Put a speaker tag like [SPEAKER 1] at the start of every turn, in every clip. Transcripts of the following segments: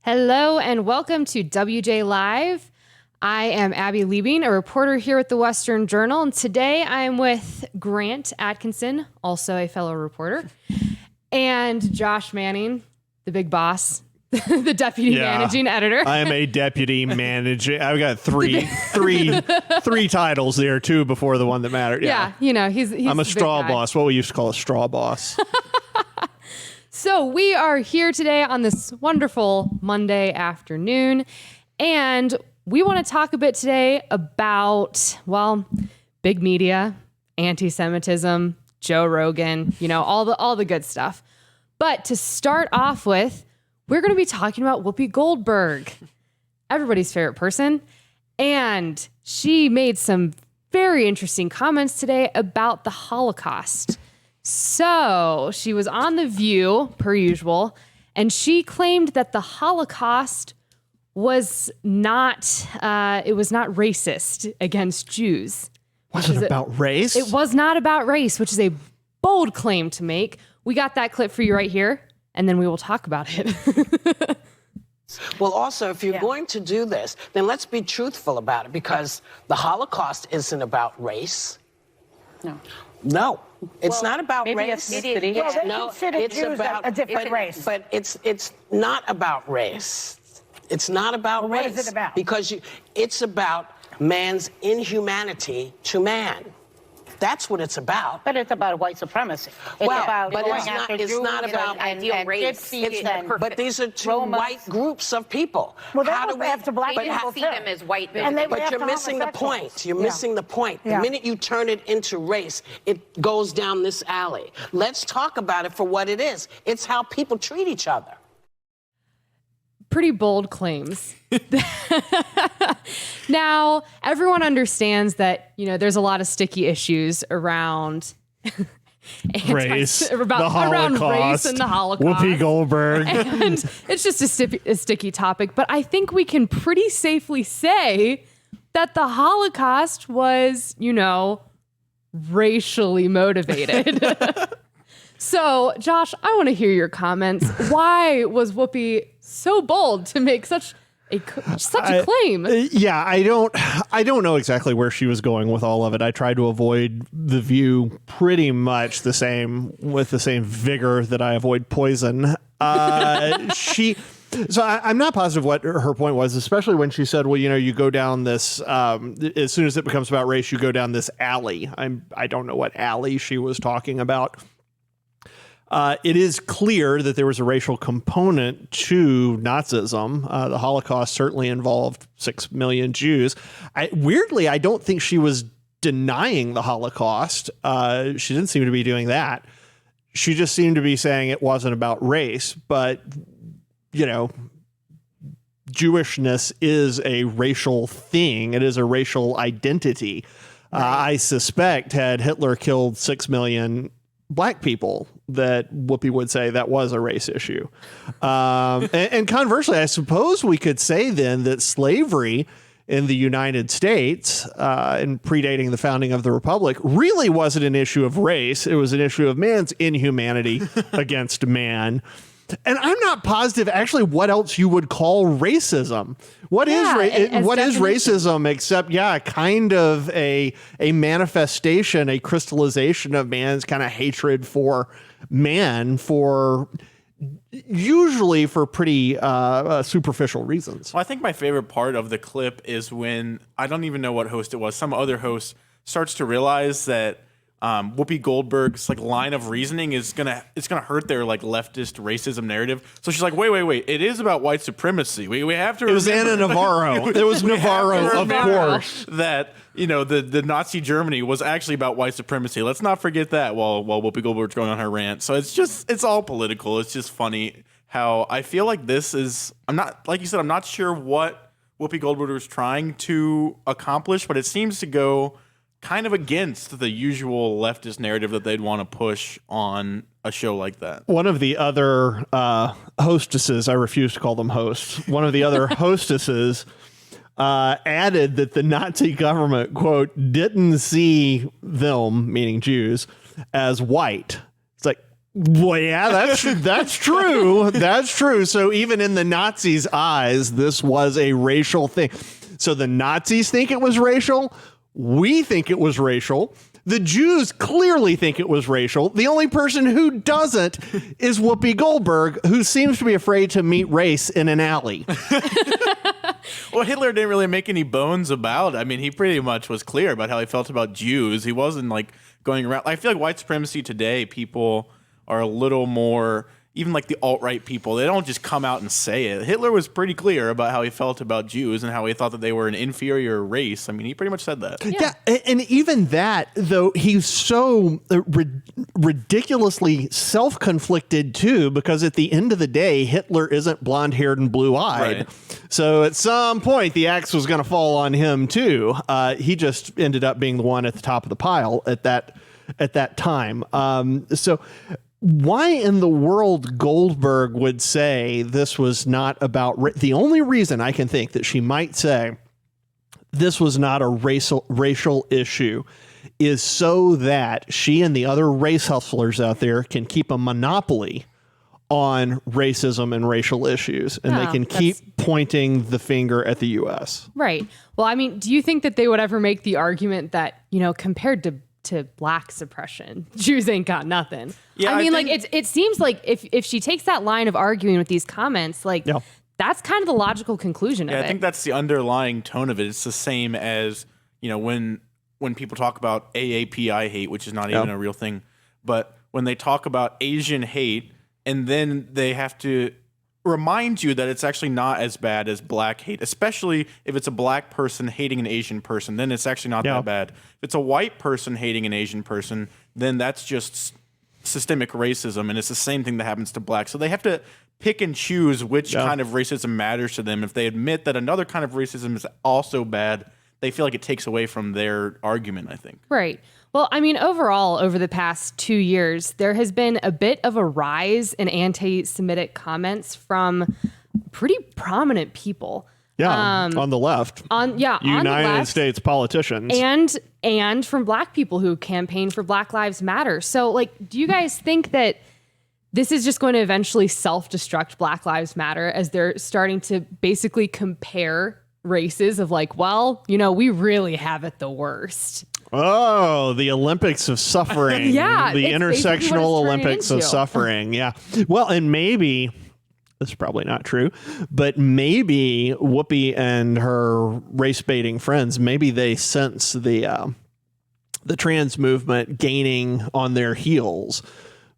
[SPEAKER 1] Hello and welcome to WJ Live. I am Abby Liebing, a reporter here at the Western Journal, and today I am with Grant Atkinson, also a fellow reporter, and Josh Manning, the big boss, the deputy managing editor.
[SPEAKER 2] I am a deputy managing. I've got three titles there, two before the one that mattered.
[SPEAKER 1] Yeah, you know, he's
[SPEAKER 2] I'm a straw boss. What we used to call a straw boss.
[SPEAKER 1] So we are here today on this wonderful Monday afternoon, and we want to talk a bit today about, well, big media, anti-Semitism, Joe Rogan, you know, all the good stuff. But to start off with, we're going to be talking about Whoopi Goldberg, everybody's favorite person, and she made some very interesting comments today about the Holocaust. So she was on The View, per usual, and she claimed that the Holocaust was not racist against Jews.
[SPEAKER 2] Was it about race?
[SPEAKER 1] It was not about race, which is a bold claim to make. We got that clip for you right here, and then we will talk about it.
[SPEAKER 3] Well, also, if you're going to do this, then let's be truthful about it, because the Holocaust isn't about race. No. It's not about race.
[SPEAKER 4] It is. Well, they consider Jews a different race.
[SPEAKER 3] But it's not about race. It's not about race.
[SPEAKER 4] What is it about?
[SPEAKER 3] Because it's about man's inhumanity to man. That's what it's about.
[SPEAKER 4] But it's about white supremacy. It's about
[SPEAKER 3] but
[SPEAKER 4] going
[SPEAKER 3] it's
[SPEAKER 4] after
[SPEAKER 3] not. It's
[SPEAKER 4] Jews
[SPEAKER 3] not about
[SPEAKER 4] and
[SPEAKER 3] race. But these are two
[SPEAKER 4] Romans.
[SPEAKER 3] white groups of people.
[SPEAKER 4] Well, they go after black
[SPEAKER 5] They
[SPEAKER 4] people
[SPEAKER 5] didn't see
[SPEAKER 4] too.
[SPEAKER 5] them as white
[SPEAKER 4] And they
[SPEAKER 5] people.
[SPEAKER 4] went
[SPEAKER 3] But you're
[SPEAKER 4] after
[SPEAKER 3] missing the
[SPEAKER 4] homosexuals.
[SPEAKER 3] point. You're missing the point. The minute you turn it into race, it goes down this alley. Let's talk about it for what it is. It's how people treat each other.
[SPEAKER 1] Pretty bold claims. Now, everyone understands that, you know, there's a lot of sticky issues around
[SPEAKER 2] race,
[SPEAKER 1] around race and the Holocaust.
[SPEAKER 2] Whoopi Goldberg.
[SPEAKER 1] And it's just a sticky topic. But I think we can pretty safely say that the Holocaust was, you know, racially motivated. So, Josh, I want to hear your comments. Why was Whoopi so bold to make such a claim?
[SPEAKER 2] I don't know exactly where she was going with all of it. I tried to avoid The View pretty much with the same vigor that I avoid Poison. So I'm not positive what her point was, especially when she said, well, you know, you go down this, as soon as it becomes about race, you go down this alley. I don't know what alley she was talking about. It is clear that there was a racial component to Nazism. The Holocaust certainly involved 6 million Jews. Weirdly, I don't think she was denying the Holocaust. She didn't seem to be doing that. She just seemed to be saying it wasn't about race. But, you know, Jewishness is a racial thing. It is a racial identity. Right. I suspect had Hitler killed 6 million black people, that Whoopi would say that was a race issue. And conversely, I suppose we could say then that slavery in the United States, and predating the founding of the Republic, really wasn't an issue of race. It was an issue of man's inhumanity against man. And I'm not positive actually what else you would call racism. What is racism except, kind of a manifestation, a crystallization of man's kind of hatred for man, usually for pretty superficial reasons.
[SPEAKER 6] Well, I think my favorite part of the clip is when, I don't even know what host it was, some other host starts to realize that Whoopi Goldberg's line of reasoning is gonna hurt their leftist racism narrative. So she's like, wait, it is about white supremacy. We have to.
[SPEAKER 2] It was Anna Navarro. It was Navarro, of course.
[SPEAKER 6] That the Nazi Germany was actually about white supremacy. Let's not forget that while Whoopi Goldberg's going on her rant. So it's all political. It's just funny how I feel like this is. I'm not sure what Whoopi Goldberg was trying to accomplish, but it seems to go kind of against the usual leftist narrative that they'd want to push on a show like that.
[SPEAKER 2] One of the other hostesses, I refuse to call them hosts, one of the other hostesses added that the Nazi government, quote, didn't see them, meaning Jews, as white. It's like, Well, yeah, that's true. That's true. So even in the Nazis' eyes, this was a racial thing. So the Nazis think it was racial. We think it was racial. The Jews clearly think it was racial. The only person who doesn't is Whoopi Goldberg, who seems to be afraid to meet race in an alley.
[SPEAKER 6] Well, Hitler didn't really make any bones about it. I mean, he pretty much was clear about how he felt about Jews. He wasn't like going around. I feel like white supremacy today, people are a little more, even like the alt-right people, they don't just come out and say it. Hitler was pretty clear about how he felt about Jews and how he thought that they were an inferior race. I mean, he pretty much said that.
[SPEAKER 2] Yeah, and even that, though, he's so ridiculously self-conflicted, too, because at the end of the day, Hitler isn't blonde-haired and blue-eyed.
[SPEAKER 6] Right.
[SPEAKER 2] So at some point, the axe was going to fall on him, too. He just ended up being the one at the top of the pile at that time. So why in the world Goldberg would say this was not about the only reason I can think that she might say this was not a racial issue is so that she and the other race hustlers out there can keep a monopoly on racism and racial issues, and they can keep pointing the finger at the U.S.
[SPEAKER 1] Right. Well, I mean, do you think that they would ever make the argument that, compared to black suppression, Jews ain't got nothing?
[SPEAKER 6] Yeah,
[SPEAKER 1] I mean, like, it seems like if she takes that line of arguing with these comments, like, that's kind of the logical conclusion of it.
[SPEAKER 6] I think that's the underlying tone of it. It's the same as, when people talk about AAPI hate, which is not even a real thing, but when they talk about Asian hate, and then they have to remind you that it's actually not as bad as black hate, especially if it's a black person hating an Asian person, then it's actually not that bad. If it's a white person hating an Asian person, then that's just systemic racism, and it's the same thing that happens to blacks. So they have to pick and choose which kind of racism matters to them. If they admit that another kind of racism is also bad, they feel like it takes away from their argument, I think.
[SPEAKER 1] Right. Well, I mean, overall, over the past 2 years, there has been a bit of a rise in anti-Semitic comments from pretty prominent people.
[SPEAKER 2] Yeah, on the left. United States politicians.
[SPEAKER 1] And from black people who campaign for Black Lives Matter. So, like, do you guys think that this is just going to eventually self-destruct Black Lives Matter as they're starting to basically compare races of like, well, we really have it the worst?
[SPEAKER 2] Oh, the Olympics of suffering.
[SPEAKER 1] Yeah.
[SPEAKER 2] The intersectional Olympics of suffering. Yeah. Well, and maybe, this is probably not true, but maybe Whoopi and her race baiting friends, maybe they sense the trans movement gaining on their heels.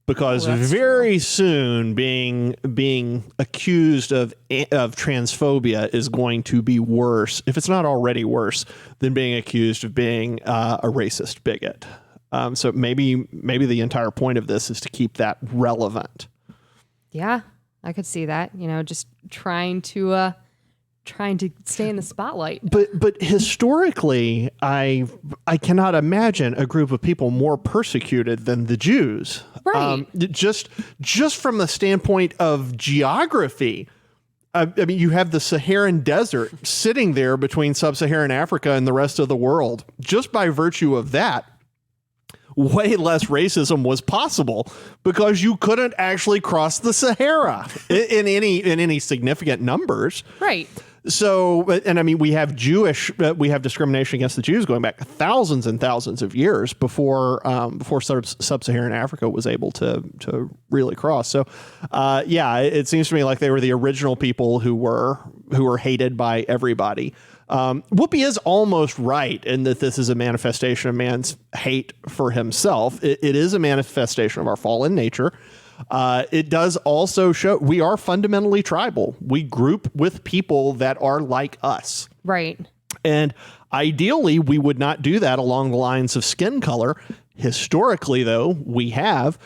[SPEAKER 2] Because very soon being accused of transphobia is going to be worse, if it's not already worse, than being accused of being a racist bigot. So maybe the entire point of this is to keep that relevant. Yeah,
[SPEAKER 1] I could see that. Just trying to stay in the spotlight.
[SPEAKER 2] But historically, I cannot imagine a group of people more persecuted than the Jews.
[SPEAKER 1] Right.
[SPEAKER 2] Just from the standpoint of geography. I mean, you have the Saharan desert sitting there between sub-Saharan Africa and the rest of the world. Just by virtue of that, way less racism was possible because you couldn't actually cross the Sahara in any significant numbers.
[SPEAKER 1] Right.
[SPEAKER 2] So, and I mean, we have discrimination against the Jews going back thousands and thousands of years before sub-Saharan Africa was able to really cross. So, it seems to me like they were the original people who were hated by everybody. Whoopi is almost right in that this is a manifestation of man's hate for himself. It is a manifestation of our fallen nature. It does also show we are fundamentally tribal. We group with people that are like us.
[SPEAKER 1] Right.
[SPEAKER 2] And ideally, we would not do that along the lines of skin color. Historically, though, we have.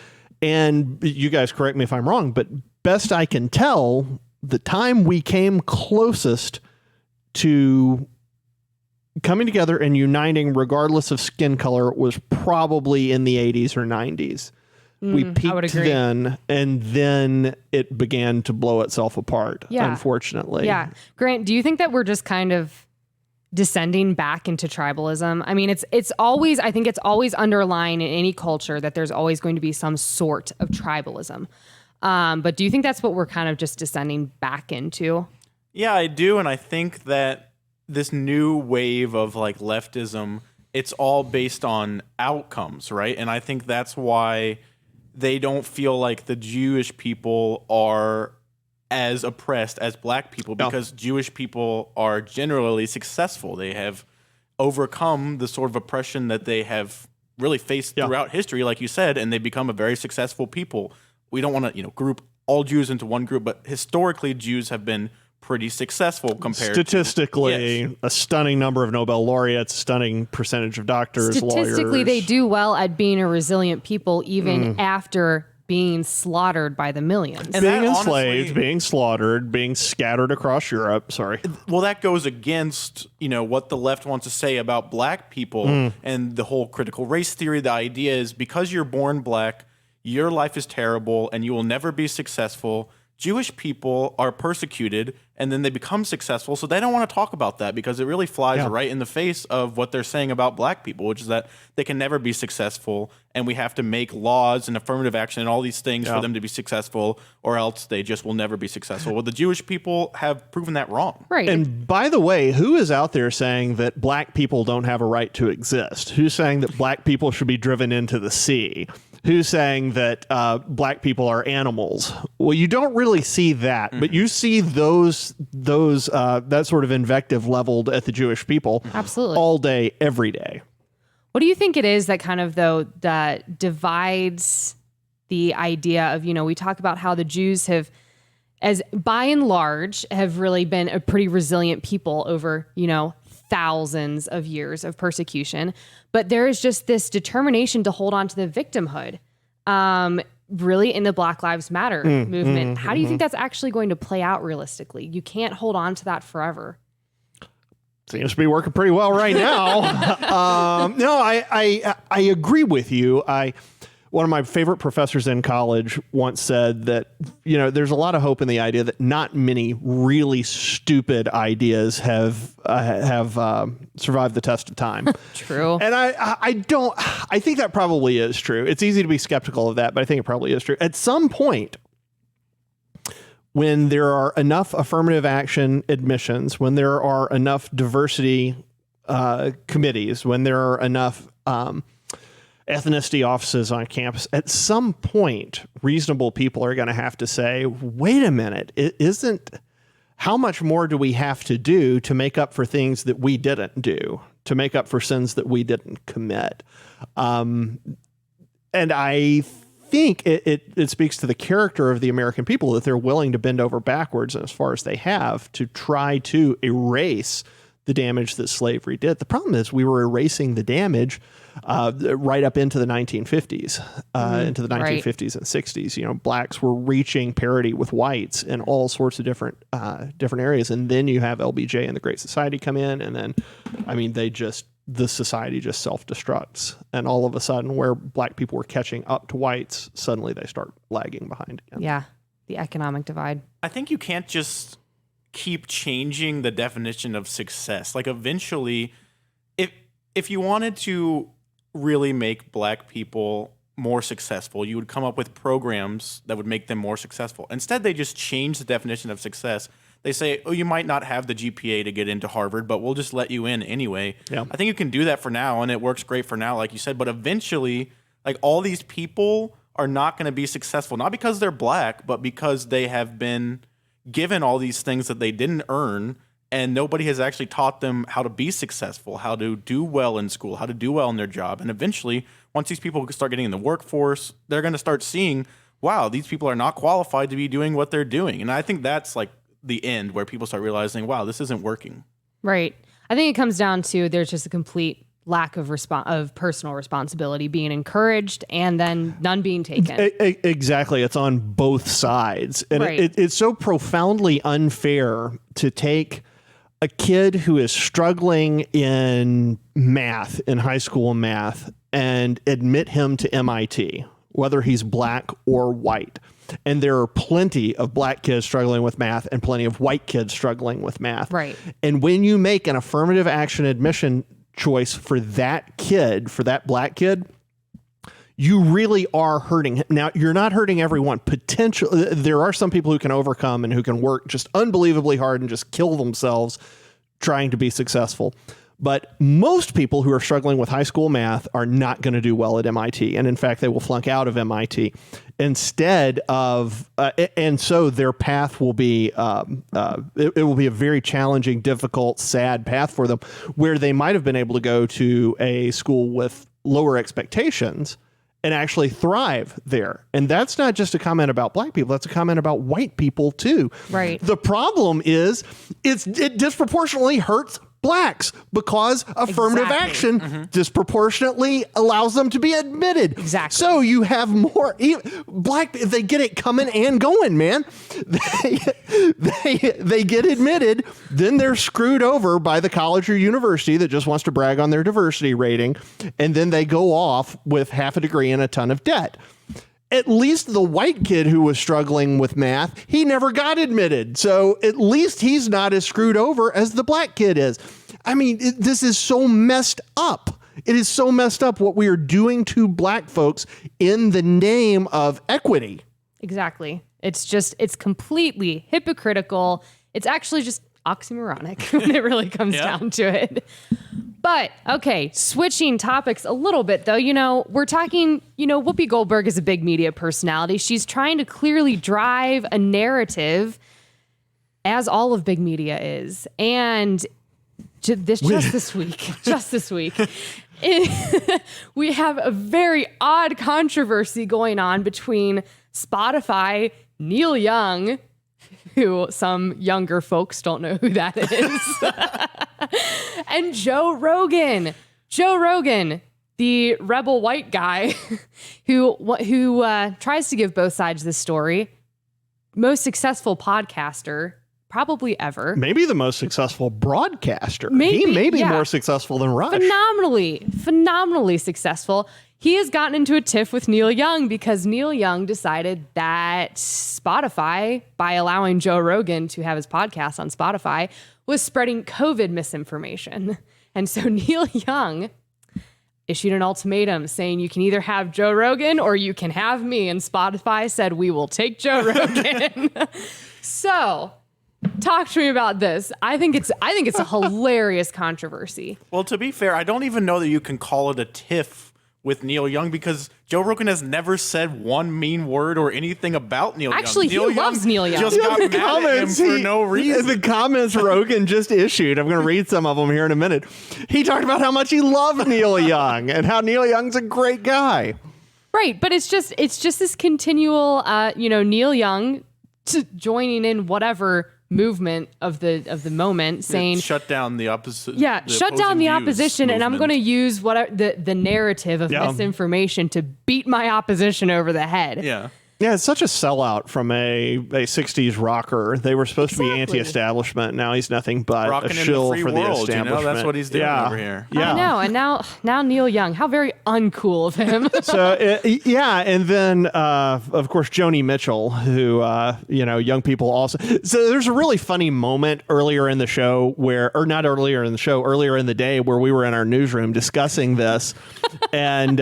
[SPEAKER 2] And you guys correct me if I'm wrong, but best I can tell, the time we came closest to coming together and uniting regardless of skin color was probably in the 80s or 90s. We peaked then, and then it began to blow itself apart, unfortunately.
[SPEAKER 1] Yeah. Grant, do you think that we're just kind of descending back into tribalism. I mean, it's always, I think it's always underlying in any culture that there's always going to be some sort of tribalism. But do you think that's what we're kind of just descending back into?
[SPEAKER 6] Yeah, I do. And I think that this new wave of like leftism, it's all based on outcomes, right? And I think that's why they don't feel like the Jewish people are as oppressed as black people, because Jewish people are generally successful. They have overcome the sort of oppression that they have really faced throughout history, like you said, and they become a very successful people. We don't want to, group all Jews into one group, but historically Jews have been pretty successful compared
[SPEAKER 2] statistically, a stunning number of Nobel laureates, stunning percentage of doctors,
[SPEAKER 1] statistically,
[SPEAKER 2] lawyers.
[SPEAKER 1] they do well at being a resilient people even after being slaughtered by the millions.
[SPEAKER 2] And being enslaved, being slaughtered, being scattered across Europe. Sorry.
[SPEAKER 6] Well, that goes against, what the left wants to say about black people and the whole critical race theory. The idea is because you're born black, your life is terrible and you will never be successful. Jewish people are persecuted and then they become successful. So they don't want to talk about that because it really flies right in the face of what they're saying about black people, which is that they can never be successful and we have to make laws and affirmative action and all these things for them to be successful, or else they just will never be successful. Well, the Jewish people have proven that wrong.
[SPEAKER 1] Right.
[SPEAKER 2] And by the way, who is out there saying that black people don't have a right to exist? Who's saying that black people should be driven into the sea? Who's saying that black people are animals? Well, you don't really see that, but you see that sort of invective leveled at the Jewish people
[SPEAKER 1] absolutely
[SPEAKER 2] all day, every day.
[SPEAKER 1] What do you think it is that kind of, though, that divides the idea of, we talk about how the Jews have, as by and large, have really been a pretty resilient people over, thousands of years of persecution. But there is just this determination to hold on to the victimhood, really in the Black Lives Matter movement. How do you think that's actually going to play out realistically? You can't hold on to that forever.
[SPEAKER 2] Seems to be working pretty well right now. No, I agree with you. One of my favorite professors in college once said that, there's a lot of hope in the idea that not many really stupid ideas have survived the test of time.
[SPEAKER 1] True.
[SPEAKER 2] And I think that probably is true. It's easy to be skeptical of that, but I think it probably is true. At some point, when there are enough affirmative action admissions, when there are enough diversity committees, when there are enough ethnicity offices on campus, at some point, reasonable people are going to have to say, wait a minute, how much more do we have to do to make up for things that we didn't do, to make up for sins that we didn't commit? And I think it speaks to the character of the American people that they're willing to bend over backwards, and as far as they have, to try to erase the damage that slavery did. The problem is we were erasing the damage right up into the 1950s, into the 1950s and 60s. Blacks were reaching parity with whites in all sorts of different areas. And then you have LBJ and the Great Society come in, and then, the society just self-destructs. And all of a sudden, where black people were catching up to whites, suddenly they start lagging behind again.
[SPEAKER 1] Yeah, the economic divide.
[SPEAKER 6] I think you can't just keep changing the definition of success. Like eventually, if you wanted to really make black people more successful, you would come up with programs that would make them more successful. Instead, they just change the definition of success. They say, you might not have the GPA to get into Harvard, but we'll just let you in anyway. Yeah. I think you can do that for now, and it works great for now, like you said. But eventually, all these people are not going to be successful, not because they're black, but because they have been given all these things that they didn't earn, and nobody has actually taught them how to be successful, how to do well in school, how to do well in their job. And eventually, once these people start getting in the workforce, they're going to start seeing, wow, these people are not qualified to be doing what they're doing. And I think that's the end, where people start realizing, wow, this isn't working.
[SPEAKER 1] Right. I think it comes down to there's just a complete lack of personal responsibility being encouraged and then none being taken.
[SPEAKER 2] Exactly. It's on both sides. And it's so profoundly unfair to take a kid who is struggling in math, in high school math, and admit him to MIT, whether he's black or white. And there are plenty of black kids struggling with math and plenty of white kids struggling with math.
[SPEAKER 1] Right.
[SPEAKER 2] And when you make an affirmative action admission choice for that kid, for that black kid, you really are hurting him. Now, you're not hurting everyone. There are some people who can overcome and who can work just unbelievably hard and just kill themselves trying to be successful. But most people who are struggling with high school math are not going to do well at MIT. And in fact, they will flunk out of MIT instead of, and so their path will be, it will be a very challenging, difficult, sad path for them, where they might have been able to go to a school with lower expectations and actually thrive there. And that's not just a comment about black people. That's a comment about white people too.
[SPEAKER 1] Right.
[SPEAKER 2] The problem is it disproportionately hurts blacks because affirmative action disproportionately allows them to be admitted.
[SPEAKER 1] Exactly.
[SPEAKER 2] So you have more black. They get it coming and going, man. They get admitted, then they're screwed over by the college or university that just wants to brag on their diversity rating, and then they go off with half a degree and a ton of debt. At least the white kid who was struggling with math, he never got admitted. So at least he's not as screwed over as the black kid is. I mean, this is so messed up. It is so messed up what we are doing to black folks in the name of equity.
[SPEAKER 1] Exactly. It's completely hypocritical. It's actually just oxymoronic when it really comes down to it. But, okay, switching topics a little bit, though, we're talking, Whoopi Goldberg is a big media personality. She's trying to clearly drive a narrative, as all of big media is. And just this week, we have a very odd controversy going on between Spotify, Neil Young, who some younger folks don't know who that is, and Joe Rogan. Joe Rogan, the rebel white guy who tries to give both sides of the story. Most successful podcaster probably ever.
[SPEAKER 2] Maybe the most successful broadcaster.
[SPEAKER 1] Maybe,
[SPEAKER 2] he may be
[SPEAKER 1] yeah.
[SPEAKER 2] more successful than Rush.
[SPEAKER 1] Phenomenally successful. He has gotten into a tiff with Neil Young because Neil Young decided that Spotify, by allowing Joe Rogan to have his podcast on Spotify, was spreading COVID misinformation. And so Neil Young issued an ultimatum saying you can either have Joe Rogan or you can have me. And Spotify said, we will take Joe Rogan. So talk to me about this. I think it's a hilarious controversy.
[SPEAKER 6] Well, to be fair, I don't even know that you can call it a tiff with Neil Young because Joe Rogan has never said one mean word or anything about Neil Young.
[SPEAKER 1] Actually, he loves Neil Young.
[SPEAKER 6] Just got mad at him for no reason.
[SPEAKER 2] The comments Rogan just issued, I'm going to read some of them here in a minute. He talked about how much he loved Neil Young and how Neil Young's a great guy.
[SPEAKER 1] Right, but it's just this continual, Neil Young joining in whatever movement of the moment, saying
[SPEAKER 6] shut down the opposite.
[SPEAKER 1] Yeah, shut down the opposition, and I'm going to use the narrative of misinformation to beat my opposition over the head.
[SPEAKER 6] Yeah.
[SPEAKER 2] Yeah, it's such a sellout from a 60s rocker. They were supposed to be anti-establishment. Now he's nothing but
[SPEAKER 6] rocking
[SPEAKER 2] a shill for the
[SPEAKER 6] world,
[SPEAKER 2] establishment.
[SPEAKER 6] That's what he's doing over here.
[SPEAKER 2] Yeah.
[SPEAKER 1] I know, and now Neil Young, how very uncool of him.
[SPEAKER 2] So, and then, of course, Joni Mitchell, who, young people also. So there's a really funny moment earlier in the show earlier in the day where we were in our newsroom discussing this. And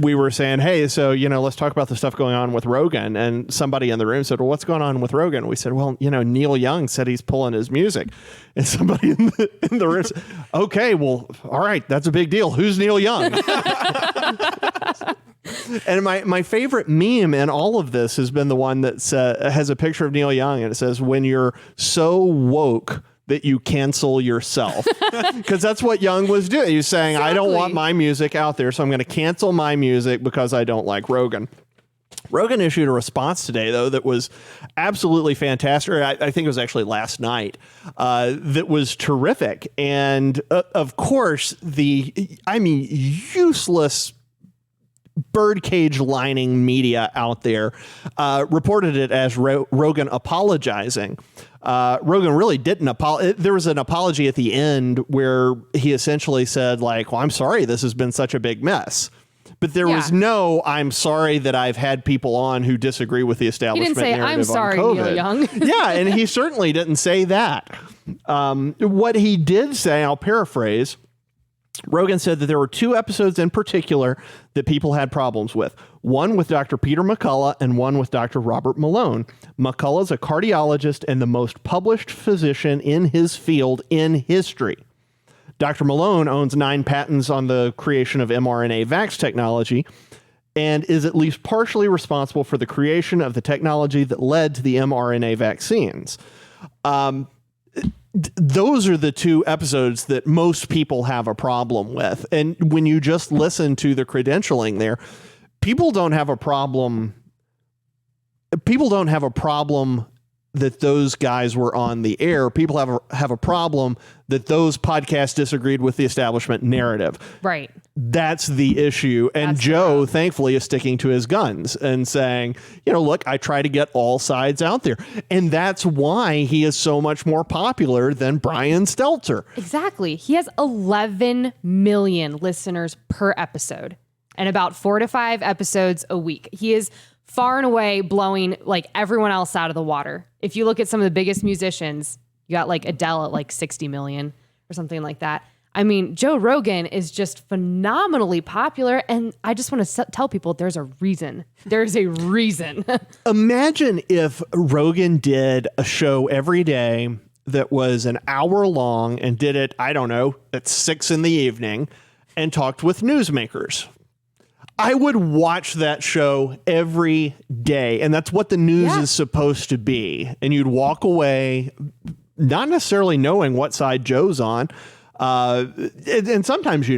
[SPEAKER 2] we were saying, hey, so, let's talk about the stuff going on with Rogan. And somebody in the room said, well, what's going on with Rogan? We said, well, Neil Young said he's pulling his music. And somebody in the room said, okay, well, all right, that's a big deal. Who's Neil Young? And my favorite meme in all of this has been the one that has a picture of Neil Young, and it says, when you're so woke that you cancel yourself. Because that's what Young was doing. He was saying, exactly. I don't want my music out there, so I'm going to cancel my music because I don't like Rogan. Rogan issued a response today, though, that was absolutely fantastic. I think it was actually last night, that was terrific. And of course, useless birdcage lining media out there reported it as Rogan apologizing. Rogan really didn't apologize. There was an apology at the end where he essentially said, like, well, I'm sorry, this has been such a big mess. But there was no, I'm sorry that I've had people on who disagree with the establishment
[SPEAKER 1] say,
[SPEAKER 2] narrative
[SPEAKER 1] I'm sorry,
[SPEAKER 2] on COVID.
[SPEAKER 1] Neil Young.
[SPEAKER 2] Yeah, and he certainly didn't say that. What he did say, I'll paraphrase, Rogan said that there were 2 episodes in particular that people had problems with. One with Dr. Peter McCullough and one with Dr. Robert Malone. McCullough's a cardiologist and the most published physician in his field in history. Dr. Malone owns 9 patents on the creation of mRNA vax technology and is at least partially responsible for the creation of the technology that led to the mRNA vaccines. Those are the 2 episodes that most people have a problem with. And when you just listen to the credentialing there, people don't have a problem. People don't have a problem that those guys were on the air. People have a problem that those podcasts disagreed with the establishment narrative.
[SPEAKER 1] Right.
[SPEAKER 2] That's the issue. And Joe, thankfully, is sticking to his guns and saying, look, I try to get all sides out there. And that's why he is so much more popular than Brian Stelter.
[SPEAKER 1] Exactly. He has 11 million listeners per episode and about 4 to 5 episodes a week. He is far and away blowing like everyone else out of the water. If you look at some of the biggest musicians, you got like Adele at like 60 million or something like that. I mean, Joe Rogan is just phenomenally popular. And I just want to tell people there's a reason. There's a reason.
[SPEAKER 2] Imagine if Rogan did a show every day that was an hour long and did it, I don't know, at 6 p.m. and talked with newsmakers. I would watch that show every day. And that's what the news is supposed to be. And you'd walk away not necessarily knowing what side Joe's on. And sometimes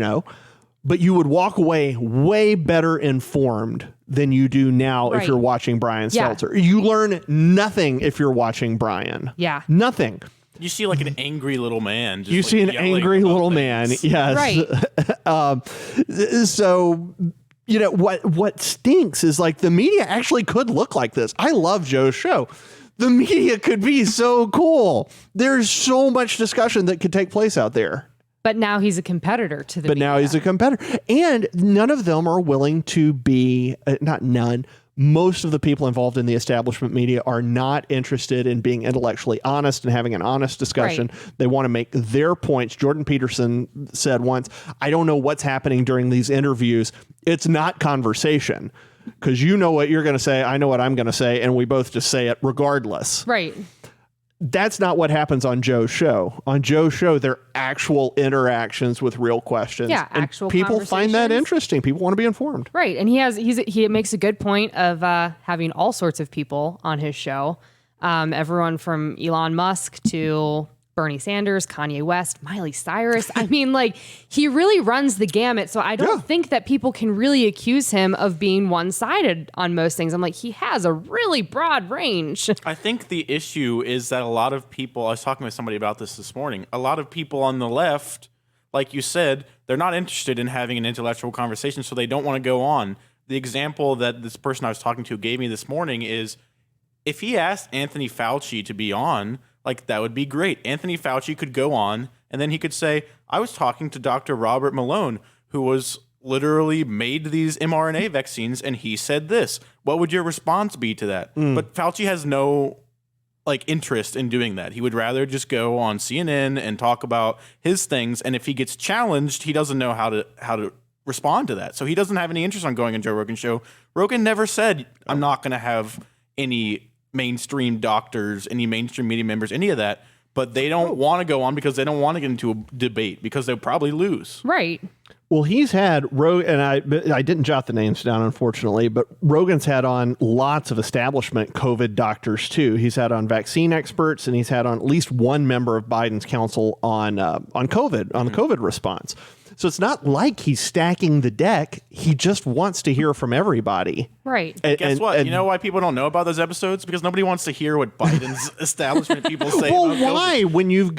[SPEAKER 2] but you would walk away way better informed than you do now if you're watching Brian Stelter. You learn nothing if you're watching Brian.
[SPEAKER 1] Yeah.
[SPEAKER 2] Nothing.
[SPEAKER 6] You see like an angry little man.
[SPEAKER 2] You see an angry little man. Yes.
[SPEAKER 1] Right.
[SPEAKER 2] So... what stinks is like the media actually could look like this. I love Joe's show. The media could be so cool. There's so much discussion that could take place out there.
[SPEAKER 1] But now he's a competitor to the media.
[SPEAKER 2] Now he's a competitor. And none of them are willing to be, not none, most of the people involved in the establishment media are not interested in being intellectually honest and having an honest discussion. Right. They want to make their points. Jordan Peterson said once, I don't know what's happening during these interviews. It's not conversation because you know what you're going to say. I know what I'm going to say. And we both just say it regardless.
[SPEAKER 1] Right.
[SPEAKER 2] That's not what happens on Joe's show. On Joe's show, there are actual interactions with real questions.
[SPEAKER 1] Yeah, actual
[SPEAKER 2] people find that interesting. People want to be informed.
[SPEAKER 1] Right. And he makes a good point of having all sorts of people on his show. Everyone from Elon Musk to Bernie Sanders, Kanye West, Miley Cyrus. I mean, like, he really runs the gamut. So I don't think that people can really accuse him of being one-sided on most things. I'm like, he has a really broad range.
[SPEAKER 6] I think the issue is that a lot of people, I was talking with somebody about this morning, a lot of people on the left, like you said, they're not interested in having an intellectual conversation, so they don't want to go on. The example that this person I was talking to gave me this morning is, if he asked Anthony Fauci to be on, like, that would be great. Anthony Fauci could go on, and then he could say, I was talking to Dr. Robert Malone, who was literally made these mRNA vaccines, and he said this. What would your response be to that? But Fauci has no, interest in doing that. He would rather just go on CNN and talk about his things, and if he gets challenged, he doesn't know how to respond to that. So he doesn't have any interest on going on Joe Rogan's show. Rogan never said, I'm not going to have any mainstream doctors, any mainstream media members, any of that, but they don't want to go on because they don't want to get into a debate because they'll probably lose.
[SPEAKER 1] Right.
[SPEAKER 2] Well, he's had and I didn't jot the names down, unfortunately, but Rogan's had on lots of establishment COVID doctors too. He's had on vaccine experts, and he's had on at least one member of Biden's council on COVID, on the COVID response. So it's not like he's stacking the deck. He just wants to hear from everybody.
[SPEAKER 1] Right.
[SPEAKER 6] Guess what? You know why people don't know about those episodes? Because nobody wants to hear what Biden's establishment people say.
[SPEAKER 2] Well,
[SPEAKER 6] about
[SPEAKER 2] why when you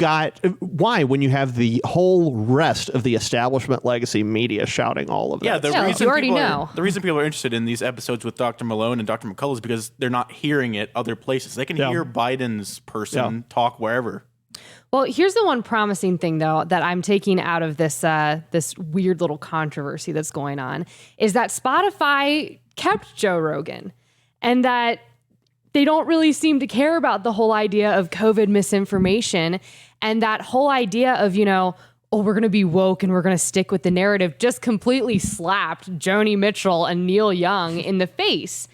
[SPEAKER 2] have the whole rest of the establishment legacy media shouting all of that?
[SPEAKER 6] Yeah,
[SPEAKER 1] the
[SPEAKER 6] reason people are interested in these episodes with Dr. Malone and Dr. McCullough is because they're not hearing it other places. They can hear Biden's person talk wherever.
[SPEAKER 1] Well, here's the one promising thing, though, that I'm taking out of this this weird little controversy that's going on is that Spotify kept Joe Rogan and that they don't really seem to care about the whole idea of COVID misinformation and that whole idea of, oh, we're going to be woke and we're going to stick with the narrative just completely slapped Joni Mitchell and Neil Young in the face.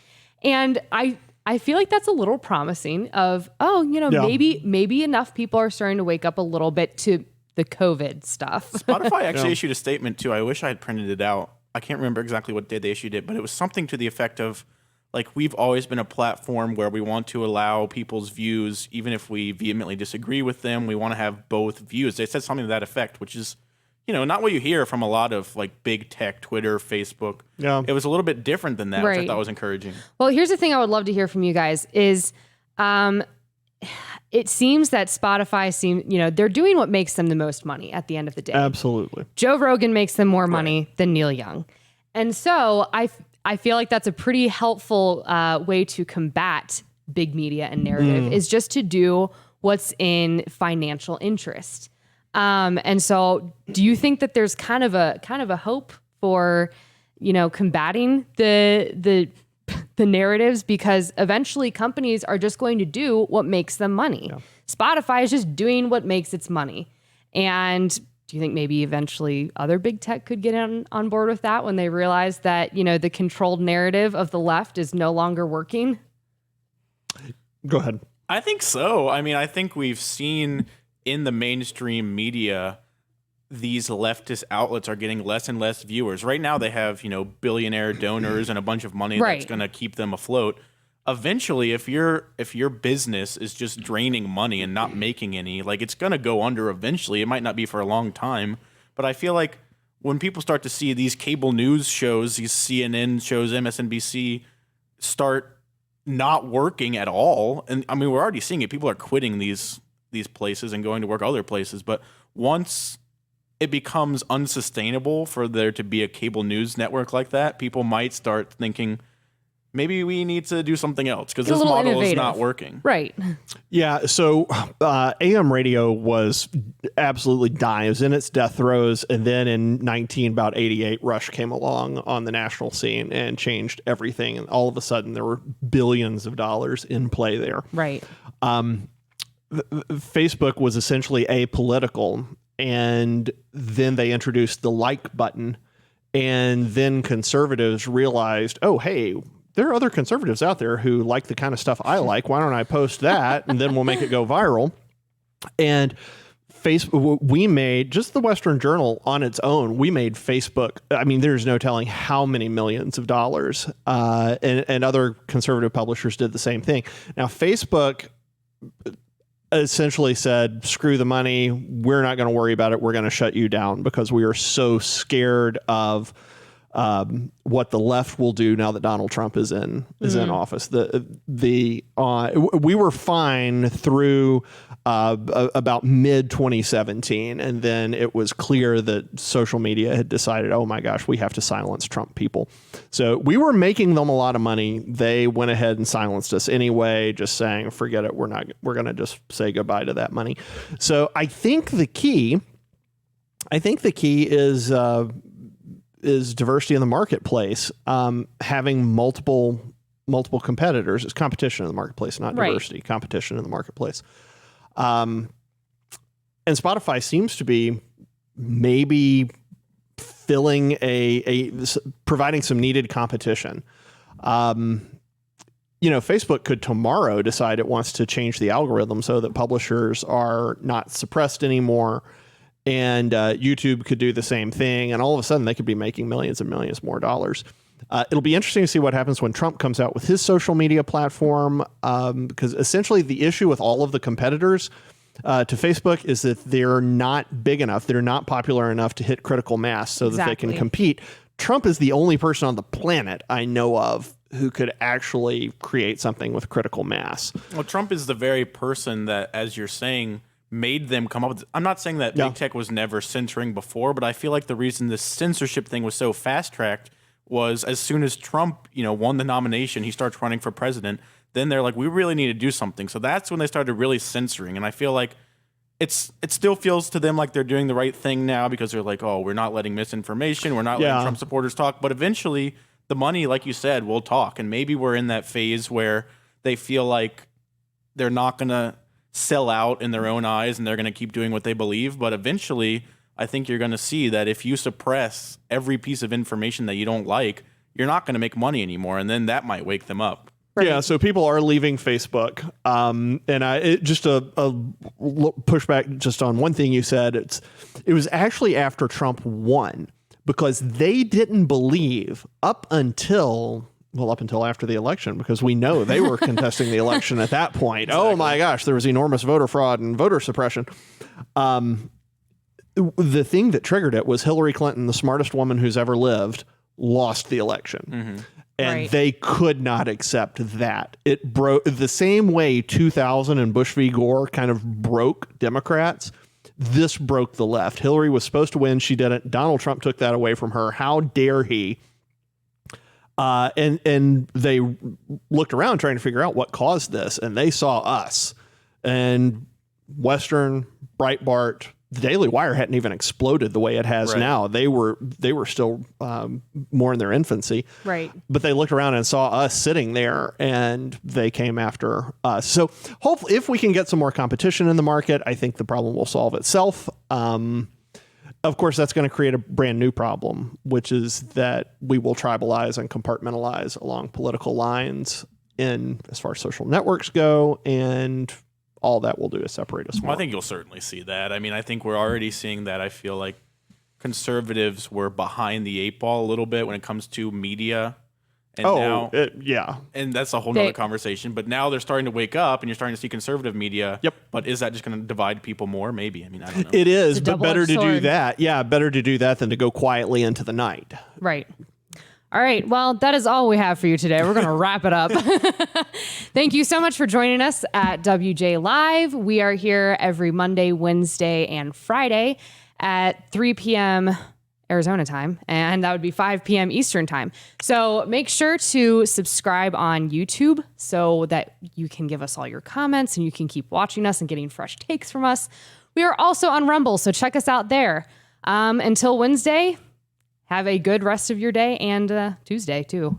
[SPEAKER 1] And I feel like that's a little promising of, maybe enough people are starting to wake up a little bit to the COVID stuff.
[SPEAKER 6] Spotify actually issued a statement too. I wish I had printed it out. I can't remember exactly what day they issued it, but it was something to the effect of, like, we've always been a platform where we want to allow people's views, even if we vehemently disagree with them. We want to have both views. They said something to that effect, which is, not what you hear from a lot of like big tech, Twitter, Facebook. Yeah. It was a little bit different than that, which I thought was encouraging.
[SPEAKER 1] Well, here's the thing I would love to hear from you guys is it seems that Spotify they're doing what makes them the most money at the end of the day.
[SPEAKER 2] Absolutely.
[SPEAKER 1] Joe Rogan makes them more money than Neil Young. And so I feel like that's a pretty helpful way to combat big media and narrative is just to do what's in financial interest. And so do you think that there's kind of a hope for, combating the narratives because eventually companies are just going to do what makes them money. Yeah. Spotify is just doing what makes its money. And do you think maybe eventually other big tech could get on board with that when they realize that, the controlled narrative of the left is no longer working?
[SPEAKER 2] Go ahead.
[SPEAKER 6] I think so. I mean, I think we've seen in the mainstream media, these leftist outlets are getting less and less viewers. Right now they have, billionaire donors and a bunch of money that's going to keep them afloat. Eventually, if your business is just draining money and not making any, like, it's going to go under eventually. It might not be for a long time, but I feel like when people start to see these cable news shows, these CNN shows, MSNBC, start not working at all, and I mean, we're already seeing it. People are quitting these places and going to work other places, but once it becomes unsustainable for there to be a cable news network like that, people might start thinking, maybe we need to do something else because this model is not working.
[SPEAKER 1] Right.
[SPEAKER 2] Yeah. So AM radio was absolutely dying. It was in its death throes. And then in 1988, Rush came along on the national scene and changed everything. And all of a sudden there were billions of dollars in play there.
[SPEAKER 1] Right.
[SPEAKER 2] Facebook was essentially apolitical. And then they introduced the like button. And then conservatives realized, oh, hey, there are other conservatives out there who like the kind of stuff I like. Why don't I post that? And then we'll make it go viral. And Facebook, we made, just the Western Journal on its own, we made Facebook. I mean, there's no telling how many millions of dollars. And other conservative publishers did the same thing. Now, Facebook essentially said, screw the money. We're not going to worry about it. We're going to shut you down because we are so scared of what the left will do now that Donald Trump is in office. We were fine through about mid 2017, and then it was clear that social media had decided, oh my gosh, we have to silence Trump people. So we were making them a lot of money. They went ahead and silenced us anyway, just saying, forget it. We're going to just say goodbye to that money. So I think the key is diversity in the marketplace, having multiple competitors. It's competition in the marketplace, not diversity. Competition in the marketplace. And Spotify seems to be maybe filling providing some needed competition. Facebook could tomorrow decide it wants to change the algorithm so that publishers are not suppressed anymore. And YouTube could do the same thing. And all of a sudden, they could be making millions and millions more dollars. It'll be interesting to see what happens when Trump comes out with his social media platform, because essentially the issue with all of the competitors to Facebook is that they're not big enough. They're not popular enough to hit critical mass so that they can compete. Trump is the only person on the planet I know of who could actually create something with critical mass.
[SPEAKER 6] Well, Trump is the very person that, as you're saying, made them come up with. I'm not saying that big tech was never censoring before, but I feel like the reason this censorship thing was so fast-tracked was as soon as Trump, won the nomination, he starts running for president, then they're like, we really need to do something. So that's when they started really censoring. And I feel like it still feels to them like they're doing the right thing now because they're like, oh, we're not letting misinformation, we're not letting Trump supporters talk. But eventually, the money, like you said, will talk. And maybe we're in that phase where they feel like they're not going to sell out in their own eyes and they're going to keep doing what they believe. But eventually, I think you're going to see that if you suppress every piece of information that you don't like, you're not going to make money anymore. And then that might wake them up.
[SPEAKER 2] Right. Yeah, so people are leaving Facebook, and just a pushback just on one thing you said. It was actually after Trump won because they didn't believe up until after the election, because we know they were contesting the election at that point. Exactly. Oh my gosh, there was enormous voter fraud and voter suppression. The thing that triggered it was Hillary Clinton, the smartest woman who's ever lived, lost the election. Mm-hmm. And they could not accept that. It broke the same way 2000 and Bush v. Gore kind of broke Democrats. This broke the left. Hillary was supposed to win. She didn't. Donald Trump took that away from her. How dare he? And they looked around trying to figure out what caused this. And they saw us. And Western, Breitbart, the Daily Wire hadn't even exploded the way it has now. They were still more in their infancy. Right. But they looked around and saw us sitting there, and they came after us. So hopefully, if we can get some more competition in the market, I think the problem will solve itself. Of course, that's going to create a brand new problem, which is that we will tribalize and compartmentalize along political lines as far as social networks go, and all that will do is separate us more.
[SPEAKER 6] Well, I think you'll certainly see that. I mean, I think we're already seeing that. I feel like conservatives were behind the 8 ball a little bit when it comes to media. And and that's a whole nother conversation. But now they're starting to wake up, and you're starting to see conservative media. Yep. But is that just going to divide people more? Maybe. I mean, I don't know.
[SPEAKER 2] It is, but better to do that. Yeah, better to do that than to go quietly into the night.
[SPEAKER 1] Right. All right. Well, that is all we have for you today. We're going to wrap it up. Thank you so much for joining us at WJ Live. We are here every Monday, Wednesday, and Friday at 3 p.m. Arizona time, and that would be 5 p.m. Eastern time. So make sure to subscribe on YouTube so that you can give us all your comments and you can keep watching us and getting fresh takes from us. We are also on Rumble, so check us out there. Until Wednesday, have a good rest of your day and Tuesday too.